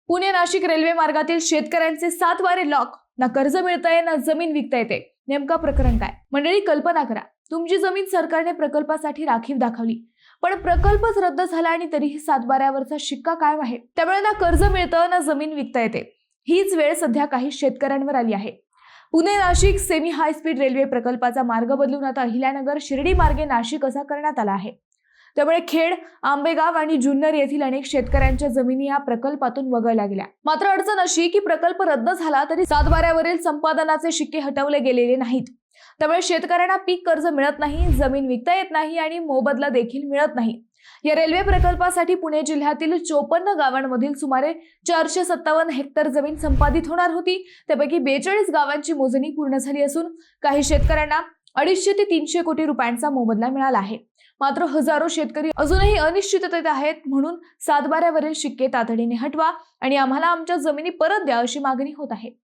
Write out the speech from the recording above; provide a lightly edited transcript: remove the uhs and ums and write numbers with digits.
Pune Nashik railway मार्गातील शेतकऱ्यांचे 7 वारे लॉक, ना कर्ज मिळतंय ना जमीन विकता येते। नेमका प्रकरण काय? मंडळी, कल्पना करा, तुमची जमीन सरकारने प्रकल्पासाठी राखीव दाखवली, पण प्रकल्पच रद्द झाला आणि तरीही 7 वाऱ्यावरचा शिक्का कायम आहे। त्यामुळे ना कर्ज मिळतं ना जमीन विकता येते। हीच वेळ सध्या काही शेतकऱ्यांवर आली आहे। Pune Nashik semi high speed railway प्रकल्पाचा मार्ग बदलून आता अहिल्यानगर शिर्डी मार्गे नाशिक असा करण्यात आला आहे। त्यामुळे खेड, आंबेगाव आणि जुन्नर येथील अनेक शेतकऱ्यांच्या जमिनी या प्रकल्पातून वगळल्या गेल्या। मात्र अडचण अशी की प्रकल्प रद्द झाला तरी 7 वाऱ्यावरील संपादनाचे शिक्के हटवले गेलेले नाहीत। त्यामुळे शेतकऱ्यांना पीक कर्ज मिळत नाही, जमीन विकता येत नाही आणि मोबदला देखील मिळत नाही। या रेल्वे प्रकल्पासाठी पुणे जिल्ह्यातील 54 गावांमधील सुमारे 457 हेक्टर जमीन संपादित होणार होती। त्यापैकी 42 गावांची मोजणी पूर्ण झाली असून काही शेतकऱ्यांना 250 ते 300 कोटी रुपयांचा मोबदला मिळाला आहे। मात्र हजारो शेतकरी अजूनही अनिश्चिततेत आहेत। म्हणून 7 वाऱ्यावरील शिक्के तातडीने हटवा आणि आम्हाला आमच्या जमिनी परत द्या अशी मागणी होत आहे।